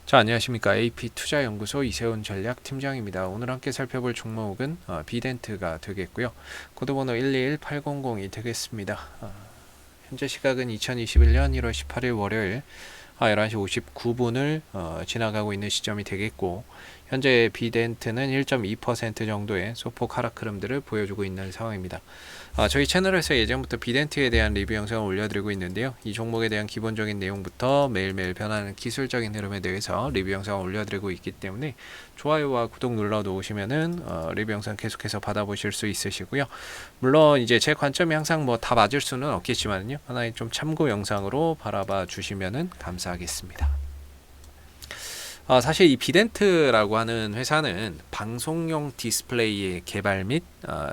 자, 안녕하십니까. AP투자연구소 이세훈 전략팀장입니다. 오늘 함께 살펴볼 종목은 비덴트가 되겠고요. 코드번호 121800이 되겠습니다. 현재 시각은 2021년 1월 18일 월요일 11시 59분을 지나가고 있는 시점이 되겠고, 현재 비덴트는 1.2% 정도의 소폭 하락 흐름들을 보여주고 있는 상황입니다. 저희 채널에서 예전부터 비덴트에 대한 리뷰 영상을 올려드리고 있는데요. 이 종목에 대한 기본적인 내용부터 매일매일 변하는 기술적인 흐름에 대해서 리뷰 영상을 올려드리고 있기 때문에 좋아요와 구독 눌러 놓으시면은 리뷰 영상 계속해서 받아보실 수 있으시고요. 물론 이제 제 관점이 항상 뭐 다 맞을 수는 없겠지만요. 하나의 좀 참고 영상으로 바라봐 주시면은 감사하겠습니다. 사실 이 비덴트라고 하는 회사는 방송용 디스플레이의 개발 및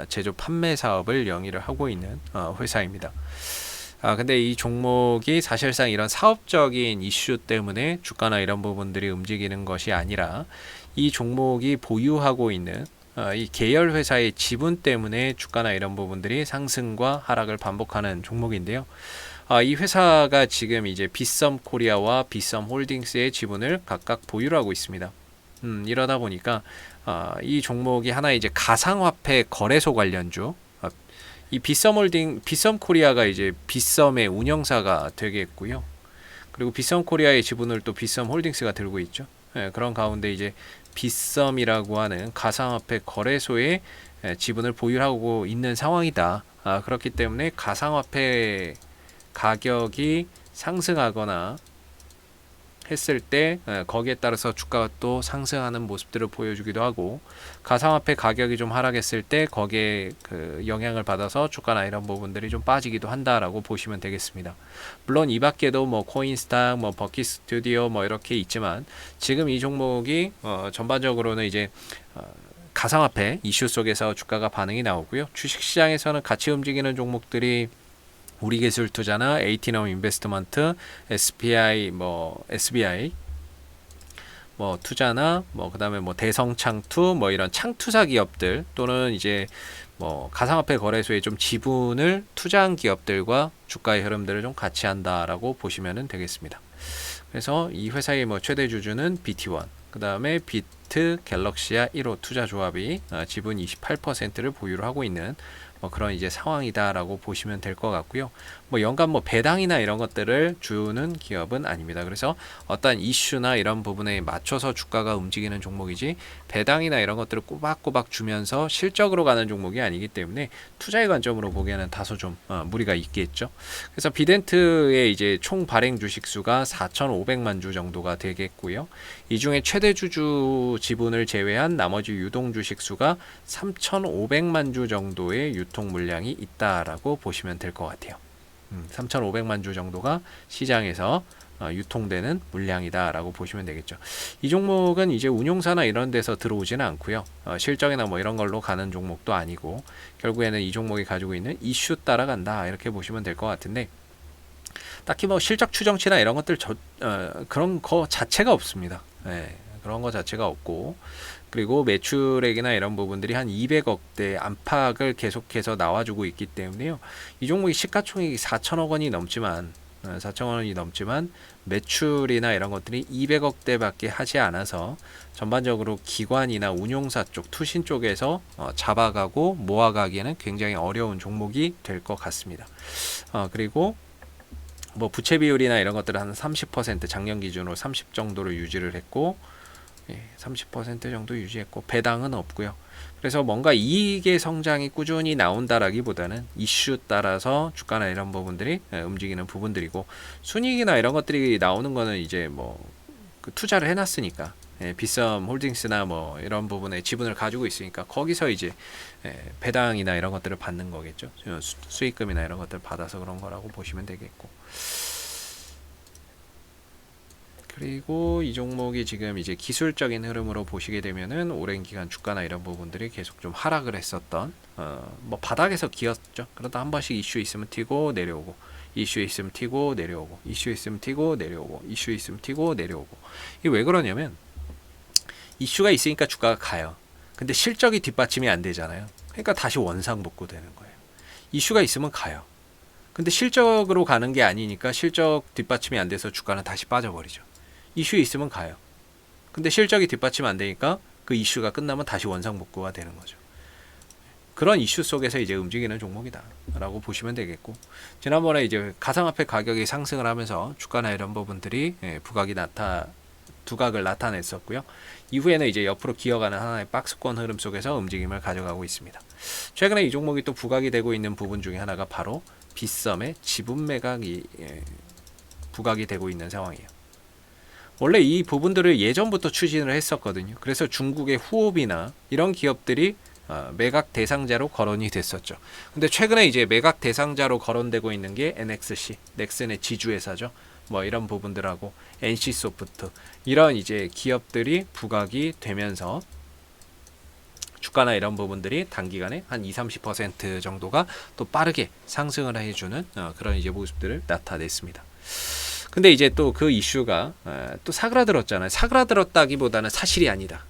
제조 판매 사업을 영위를 하고 있는 회사입니다. 근데 이 종목이 사실상 이런 사업적인 이슈 때문에 주가나 이런 부분들이 움직이는 것이 아니라 이 종목이 보유하고 있는 이 계열 회사의 지분 때문에 주가나 이런 부분들이 상승과 하락을 반복하는 종목인데요. 이 회사가 지금 이제 빗썸 코리아와 빗썸 홀딩스의 지분을 각각 보유를 하고 있습니다. 이러다 보니까 이 종목이 하나의 이제 가상화폐 거래소 관련주, 이 빗썸 코리아가 이제 빗썸의 운영사가 되겠고요. 그리고 빗썸 코리아의 지분을 또 빗썸 홀딩스가 들고 있죠. 그런 가운데 이제 빗썸이라고 하는 가상화폐 거래소의 지분을 보유하고 있는 상황이다. 그렇기 때문에 가상화폐 가격이 상승하거나 했을 때 거기에 따라서 주가가 또 상승하는 모습들을 보여주기도 하고, 가상화폐 가격이 좀 하락했을 때 거기에 그 영향을 받아서 주가나 이런 부분들이 좀 빠지기도 한다라고 보시면 되겠습니다. 물론 이 밖에도 뭐 코인스탁, 뭐 버킷 스튜디오 뭐 이렇게 있지만, 지금 이 종목이 전반적으로는 이제 가상화폐 이슈 속에서 주가가 반응이 나오고요. 주식시장에서는 같이 움직이는 종목들이 우리기술투자나 에이티넘 인베스트먼트, SBI 뭐 투자나 뭐 그다음에 뭐 대성창투 뭐 이런 창투사 기업들, 또는 이제 뭐 가상화폐 거래소에 좀 지분을 투자한 기업들과 주가의 흐름들을 좀 같이 한다라고 보시면 되겠습니다. 그래서 이 회사의 뭐 최대 주주는 BT1, 그 다음에 비트 갤럭시아 1호 투자조합이 지분 28%를 보유를 하고 있는 그런 이제 상황이다라고 보시면 될 것 같고요. 뭐 연간 뭐 배당이나 이런 것들을 주는 기업은 아닙니다. 그래서 어떤 이슈나 이런 부분에 맞춰서 주가가 움직이는 종목이지, 배당이나 이런 것들을 꼬박꼬박 주면서 실적으로 가는 종목이 아니기 때문에 투자의 관점으로 보기에는 다소 좀 무리가 있겠죠. 그래서 비덴트의 이제 총 발행 주식 수가 4,500만 주 정도가 되겠고요. 이 중에 최대 주주 지분을 제외한 나머지 유동 주식 수가 3,500만 주 정도의 유통 물량이 있다라고 보시면 될 것 같아요. 3,500만 주 정도가 시장에서 유통되는 물량이다라고 보시면 되겠죠. 이 종목은 이제 운용사나 이런 데서 들어오지는 않고요. 실적이나 뭐 이런 걸로 가는 종목도 아니고, 결국에는 이 종목이 가지고 있는 이슈 따라간다, 이렇게 보시면 될 것 같은데, 딱히 뭐 실적 추정치나 이런 것들 그런 거 자체가 없습니다. 그런 거 자체가 없고, 그리고 매출액이나 이런 부분들이 한 200억대 안팎을 계속해서 나와주고 있기 때문에요. 이 종목이 시가총액이 4천억 원이 넘지만, 4천억 원이 넘지만 매출이나 이런 것들이 200억대밖에 하지 않아서 전반적으로 기관이나 운용사 쪽, 투신 쪽에서 잡아가고 모아가기에는 굉장히 어려운 종목이 될 것 같습니다. 그리고 뭐 부채 비율이나 이런 것들은 한 30%, 작년 기준으로 30 정도를 유지를 했고, 30% 정도 유지했고, 배당은 없고요. 그래서 뭔가 이익의 성장이 꾸준히 나온다라기보다는 이슈 따라서 주가나 이런 부분들이 움직이는 부분들이고, 순이익이나 이런 것들이 나오는 거는 이제 뭐 그 투자를 해놨으니까, 빗썸 홀딩스나 뭐 이런 부분에 지분을 가지고 있으니까 거기서 이제 배당이나 이런 것들을 받는 거겠죠. 수익금이나 이런 것들을 받아서 그런 거라고 보시면 되겠고, 그리고 이 종목이 지금 이제 기술적인 흐름으로 보시게 되면은 오랜 기간 주가나 이런 부분들이 계속 좀 하락을 했었던, 뭐 바닥에서 기었죠. 그러다 한 번씩 이슈 있으면 튀고 내려오고, 이슈 있으면 튀고 내려오고, 이슈 있으면 튀고 내려오고, 이슈 있으면 튀고 내려오고. 이게 왜 그러냐면, 이슈가 있으니까 주가가 가요. 근데 실적이 뒷받침이 안 되잖아요. 그러니까 다시 원상복구 되는 거예요. 이슈가 있으면 가요. 근데 실적으로 가는 게 아니니까 실적 뒷받침이 안 돼서 주가는 다시 빠져버리죠. 이슈 있으면 가요. 근데 실적이 뒷받침 안 되니까 그 이슈가 끝나면 다시 원상복구가 되는 거죠. 그런 이슈 속에서 이제 움직이는 종목이다라고 보시면 되겠고, 지난번에 이제 가상화폐 가격이 상승을 하면서 주가나 이런 부분들이 두각을 나타냈었고요. 이후에는 이제 옆으로 기어가는 하나의 박스권 흐름 속에서 움직임을 가져가고 있습니다. 최근에 이 종목이 또 부각이 되고 있는 부분 중에 하나가 바로 빗썸의 지분 매각이 부각이 되고 있는 상황이에요. 원래 이 부분들을 예전부터 추진을 했었거든요. 그래서 중국의 후옵이나 이런 기업들이 매각 대상자로 거론이 됐었죠. 근데 최근에 이제 매각 대상자로 거론되고 있는 게 NXC, 넥슨의 지주회사죠. 뭐 이런 부분들하고 NC소프트 이런 이제 기업들이 부각이 되면서 주가나 이런 부분들이 단기간에 한 20-30% 정도가 또 빠르게 상승을 해주는 그런 이제 모습들을 나타냈습니다. 근데 이제 또 그 이슈가 또 사그라들었잖아요. 사그라들었다기보다는 사실이 아니다.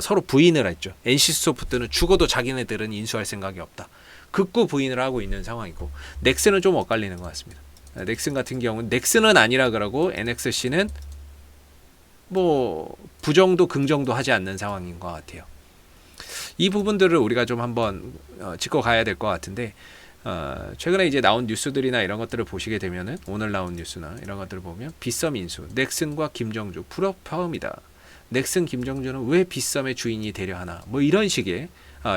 서로 부인을 했죠. NC소프트는 죽어도 자기네들은 인수할 생각이 없다. 극구 부인을 하고 있는 상황이고, 넥슨은 좀 엇갈리는 것 같습니다. 넥슨 같은 경우는 넥슨은 아니라 그러고 NXC는 뭐 부정도 긍정도 하지 않는 상황인 것 같아요. 이 부분들을 우리가 좀 한번 짚고 가야 될 것 같은데, 최근에 이제 나온 뉴스들이나 이런 것들을 보시게 되면은, 오늘 나온 뉴스나 이런 것들을 보면 빗썸 인수, 넥슨과 김정주 불협화음이다. 넥슨 김정주는 왜 빗썸의 주인이 되려 하나? 뭐 이런 식의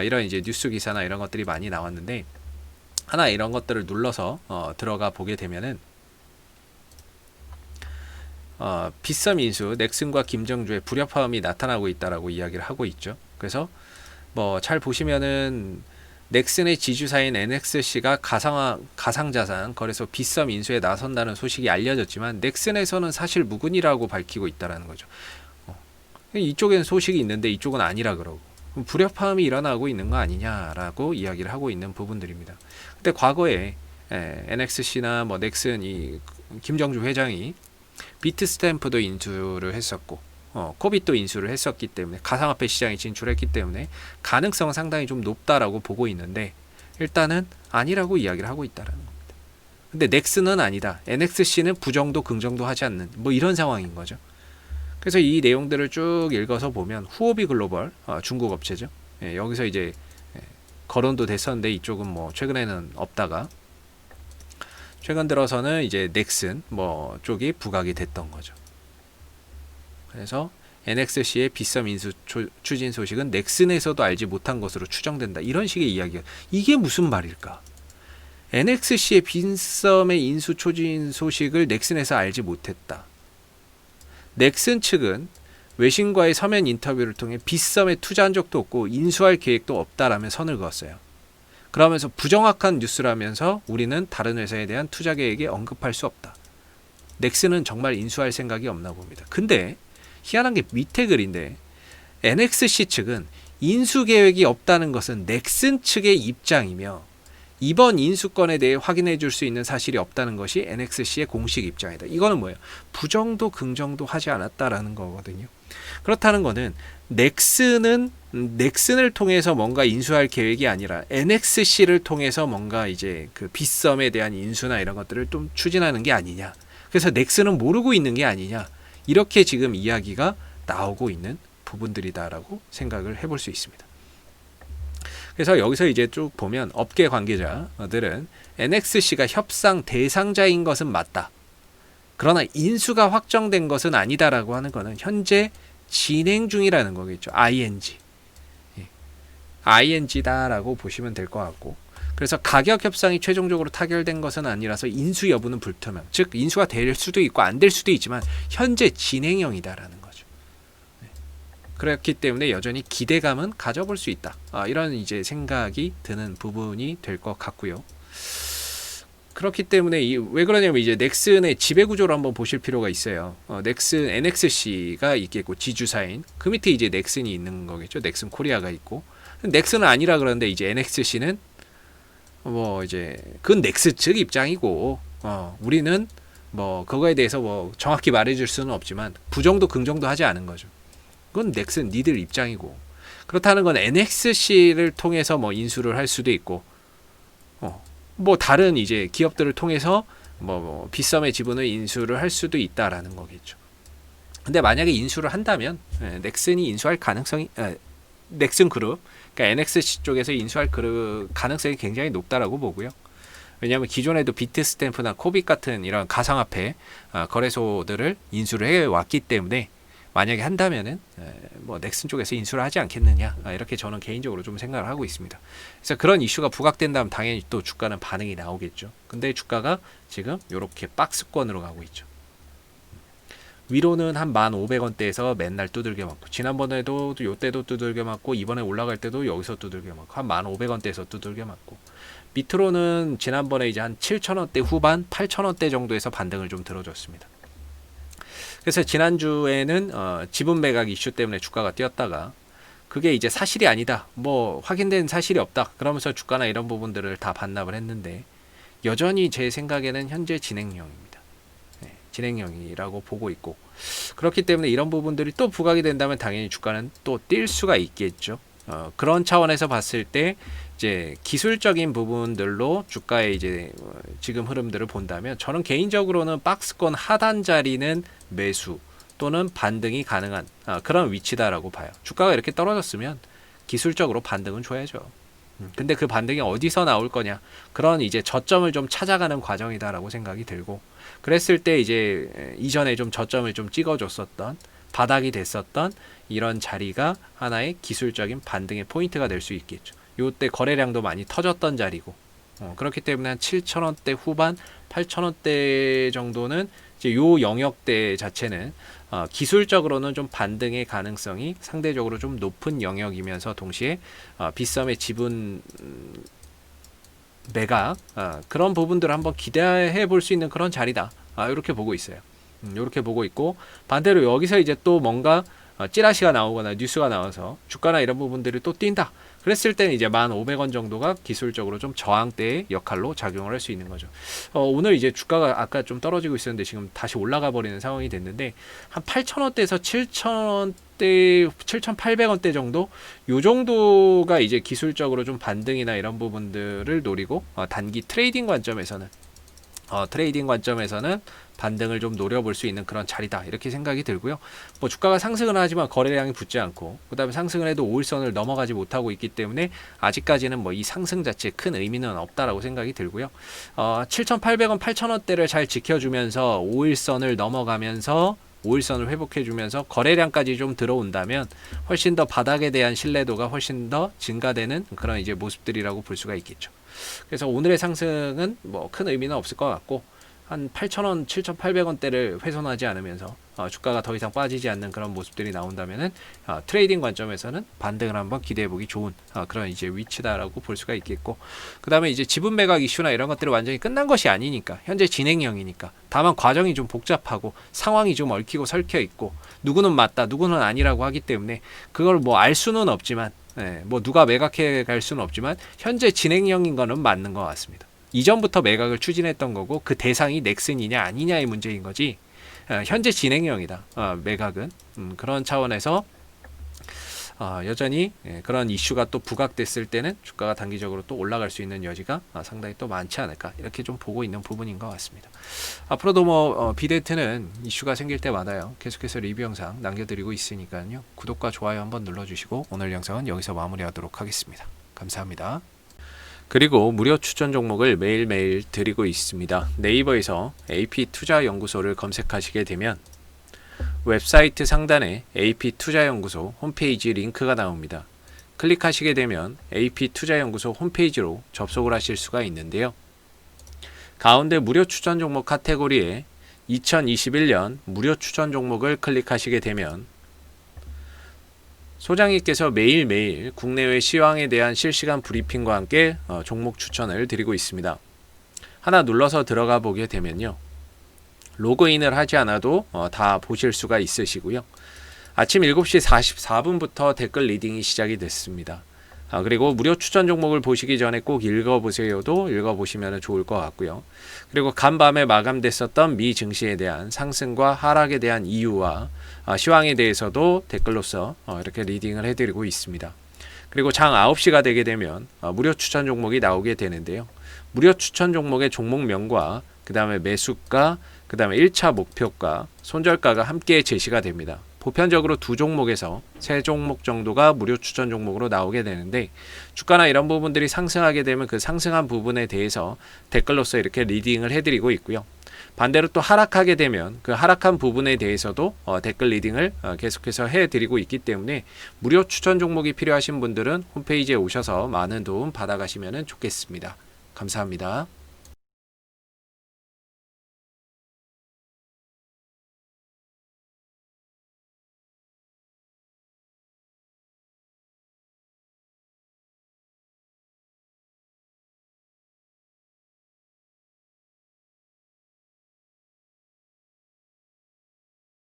이런 이제 뉴스 기사나 이런 것들이 많이 나왔는데, 하나 이런 것들을 눌러서 들어가 보게 되면은 빗썸 인수, 넥슨과 김정주의 불협화음이 나타나고 있다라고 이야기를 하고 있죠. 그래서 뭐 잘 보시면은 넥슨의 지주사인 NXC가 가상자산 거래소 빗썸 인수에 나선다는 소식이 알려졌지만, 넥슨에서는 사실 무근이라고 밝히고 있다라는 거죠. 이쪽에는 소식이 있는데 이쪽은 아니라 그러고, 불협화음이 일어나고 있는 거 아니냐라고 이야기를 하고 있는 부분들입니다. 근데 과거에 NXC나 뭐 넥슨 이 김정주 회장이 비트스탬프도 인수를 했었고, 코빗도 인수를 했었기 때문에 가상화폐 시장에 진출했기 때문에 가능성은 상당히 좀 높다라고 보고 있는데, 일단은 아니라고 이야기를 하고 있다라는 겁니다. 근데 넥슨은 아니다. NXC는 부정도 긍정도 하지 않는 뭐 이런 상황인 거죠. 그래서 이 내용들을 쭉 읽어서 보면 후오비 글로벌, 중국 업체죠. 여기서 이제 거론도 됐었는데 이쪽은 뭐 최근에는 없다가 최근 들어서는 이제 넥슨 뭐 쪽이 부각이 됐던 거죠. 그래서 NXC의 빗썸 인수 추진 소식은 넥슨에서도 알지 못한 것으로 추정된다. 이런 식의 이야기가, 이게 무슨 말일까? NXC의 빗썸의 인수 추진 소식을 넥슨에서 알지 못했다. 넥슨 측은 외신과의 서면 인터뷰를 통해 빗썸에 투자한 적도 없고 인수할 계획도 없다라며 선을 그었어요. 그러면서 부정확한 뉴스라면서 우리는 다른 회사에 대한 투자 계획에 언급할 수 없다. 넥슨은 정말 인수할 생각이 없나 봅니다. 근데 희한한 게 밑에 글인데, NXC 측은 인수 계획이 없다는 것은 넥슨 측의 입장이며 이번 인수건에 대해 확인해 줄 수 있는 사실이 없다는 것이 NXC의 공식 입장이다. 이거는 뭐예요? 부정도 긍정도 하지 않았다라는 거거든요. 그렇다는 거는 넥슨을 통해서 뭔가 인수할 계획이 아니라 NXC를 통해서 뭔가 이제 그 빗썸에 대한 인수나 이런 것들을 좀 추진하는 게 아니냐. 그래서 넥슨은 모르고 있는 게 아니냐. 이렇게 지금 이야기가 나오고 있는 부분들이다라고 생각을 해볼 수 있습니다. 그래서 여기서 이제 쭉 보면 업계 관계자들은 NXC가 협상 대상자인 것은 맞다. 그러나 인수가 확정된 것은 아니다라고 하는 것은 현재 진행 중이라는 거겠죠. ING. ING다라고 보시면 될 것 같고, 그래서 가격 협상이 최종적으로 타결된 것은 아니라서 인수 여부는 불투명. 즉 인수가 될 수도 있고 안 될 수도 있지만 현재 진행형이다라는 거죠. 그렇기 때문에 여전히 기대감은 가져볼 수 있다. 이런 이제 생각이 드는 부분이 될 것 같고요. 그렇기 때문에 왜 그러냐면 이제 넥슨의 지배 구조를 한번 보실 필요가 있어요. 넥슨 NXC가 있겠고 지주사인 그 밑에 이제 넥슨이 있는 거겠죠. 넥슨 코리아가 있고, 넥슨은 아니라 그러는데 이제 NXC는 뭐 이제 그건 넥슨 측 입장이고, 우리는 뭐 그거에 대해서 뭐 정확히 말해줄 수는 없지만 부정도 긍정도 하지 않은 거죠. 그건 넥슨 니들 입장이고, 그렇다는 건 NXC를 통해서 뭐 인수를 할 수도 있고, 뭐 다른 이제 기업들을 통해서 뭐 빗썸의 지분을 인수를 할 수도 있다라는 거겠죠. 근데 만약에 인수를 한다면 넥슨이 인수할 가능성이 넥슨 그룹, 그러니까 NXC 쪽에서 인수할 가능성이 굉장히 높다라고 보고요. 왜냐하면 기존에도 비트스탬프나 코빅 같은 이런 가상화폐 거래소들을 인수를 해왔기 때문에 만약에 한다면은 뭐 넥슨 쪽에서 인수를 하지 않겠느냐, 이렇게 저는 개인적으로 좀 생각을 하고 있습니다. 그래서 그런 이슈가 부각된다면 당연히 또 주가는 반응이 나오겠죠. 근데 주가가 지금 이렇게 박스권으로 가고 있죠. 위로는 한 1,500원대에서 맨날 두들겨 맞고, 지난번에도 요때도 두들겨 맞고, 이번에 올라갈 때도 여기서 두들겨 맞고, 한 1,500원대에서 두들겨 맞고, 밑으로는 지난번에 이제 한 7,000원대 후반, 8,000원대 정도에서 반등을 좀 들어줬습니다. 그래서 지난주에는 지분 매각 이슈 때문에 주가가 뛰었다가 그게 이제 사실이 아니다, 뭐 확인된 사실이 없다, 그러면서 주가나 이런 부분들을 다 반납을 했는데, 여전히 제 생각에는 현재 진행형입니다. 진행형이라고 보고 있고, 그렇기 때문에 이런 부분들이 또 부각이 된다면 당연히 주가는 또 뛸 수가 있겠죠. 그런 차원에서 봤을 때 이제 기술적인 부분들로 주가의 이제 지금 흐름들을 본다면, 저는 개인적으로는 박스권 하단 자리는 매수 또는 반등이 가능한 그런 위치다라고 봐요. 주가가 이렇게 떨어졌으면 기술적으로 반등은 줘야죠. 근데 그 반등이 어디서 나올 거냐, 그런 이제 저점을 좀 찾아가는 과정이다라고 생각이 들고, 그랬을 때 이제 이전에 좀 저점을 좀 찍어줬었던, 바닥이 됐었던 이런 자리가 하나의 기술적인 반등의 포인트가 될 수 있겠죠. 요때 거래량도 많이 터졌던 자리고, 그렇기 때문에 한 7,000원대 후반, 8,000원대 정도는 이제 요 영역대 자체는 기술적으로는 좀 반등의 가능성이 상대적으로 좀 높은 영역이면서, 동시에 빗썸의 지분 매각 그런 부분들을 한번 기대해 볼 수 있는 그런 자리다, 이렇게 보고 있어요. 이렇게 보고 있고, 반대로 여기서 이제 또 뭔가 찌라시가 나오거나 뉴스가 나와서 주가나 이런 부분들이 또 뛴다, 그랬을 때는 이제 1,500원 정도가 기술적으로 좀 저항대의 역할로 작용을 할 수 있는 거죠. 오늘 이제 주가가 아까 좀 떨어지고 있었는데 지금 다시 올라가 버리는 상황이 됐는데, 한 8,000원대에서 7,000원대, 7,800원대 정도, 요 정도가 이제 기술적으로 좀 반등이나 이런 부분들을 노리고, 단기 트레이딩 관점에서는 반등을 좀 노려볼 수 있는 그런 자리다, 이렇게 생각이 들고요. 뭐 주가가 상승을 하지만 거래량이 붙지 않고, 그 다음에 상승을 해도 5일선을 넘어가지 못하고 있기 때문에 아직까지는 뭐 이 상승 자체에 큰 의미는 없다라고 생각이 들고요. 7,800원, 8,000원대를 잘 지켜주면서 5일선을 넘어가면서 5일선을 회복해주면서 거래량까지 좀 들어온다면 훨씬 더 바닥에 대한 신뢰도가 훨씬 더 증가되는 그런 이제 모습들이라고 볼 수가 있겠죠. 그래서 오늘의 상승은 뭐 큰 의미는 없을 것 같고, 한 8,000원, 7,800원대를 훼손하지 않으면서 주가가 더 이상 빠지지 않는 그런 모습들이 나온다면은 트레이딩 관점에서는 반등을 한번 기대해보기 좋은 그런 이제 위치다라고 볼 수가 있겠고, 그 다음에 이제 지분 매각 이슈나 이런 것들이 완전히 끝난 것이 아니니까, 현재 진행형이니까, 다만 과정이 좀 복잡하고 상황이 좀 얽히고 설켜 있고, 누구는 맞다, 누구는 아니라고 하기 때문에 그걸 뭐 알 수는 없지만, 뭐 누가 매각해 갈 수는 없지만 현재 진행형인 거는 맞는 것 같습니다. 이전부터 매각을 추진했던 거고, 그 대상이 넥슨이냐 아니냐의 문제인 거지, 현재 진행형이다, 매각은. 그런 차원에서 여전히 그런 이슈가 또 부각됐을 때는 주가가 단기적으로 또 올라갈 수 있는 여지가 상당히 또 많지 않을까, 이렇게 좀 보고 있는 부분인 것 같습니다. 앞으로도 뭐 비대트는 이슈가 생길 때마다요, 계속해서 리뷰 영상 남겨드리고 있으니까요, 구독과 좋아요 한번 눌러주시고, 오늘 영상은 여기서 마무리하도록 하겠습니다. 감사합니다. 그리고 무료 추천 종목을 매일매일 드리고 있습니다. 네이버에서 AP투자연구소를 검색하시게 되면 웹사이트 상단에 AP투자연구소 홈페이지 링크가 나옵니다. 클릭하시게 되면 AP투자연구소 홈페이지로 접속을 하실 수가 있는데요. 가운데 무료 추천 종목 카테고리에 2021년 무료 추천 종목을 클릭하시게 되면 소장님께서 매일매일 국내외 시황에 대한 실시간 브리핑과 함께 종목 추천을 드리고 있습니다. 하나 눌러서 들어가 보게 되면요, 로그인을 하지 않아도 다 보실 수가 있으시고요. 아침 7시 44분부터 댓글 리딩이 시작이 됐습니다. 그리고 무료 추천 종목을 보시기 전에 꼭 읽어보세요도 읽어보시면 좋을 것 같고요. 그리고 간밤에 마감됐었던 미 증시에 대한 상승과 하락에 대한 이유와 시황에 대해서도 댓글로서 이렇게 리딩을 해드리고 있습니다. 그리고 장 9시가 되게 되면 무료 추천 종목이 나오게 되는데요. 무료 추천 종목의 종목명과 그 다음에 매수가, 그 다음에 1차 목표가, 손절가가 함께 제시가 됩니다. 보편적으로 두 종목에서 세 종목 정도가 무료 추천 종목으로 나오게 되는데, 주가나 이런 부분들이 상승하게 되면 그 상승한 부분에 대해서 댓글로서 이렇게 리딩을 해드리고 있고요. 반대로 또 하락하게 되면 그 하락한 부분에 대해서도 댓글 리딩을 계속해서 해드리고 있기 때문에 무료 추천 종목이 필요하신 분들은 홈페이지에 오셔서 많은 도움 받아가시면 좋겠습니다. 감사합니다.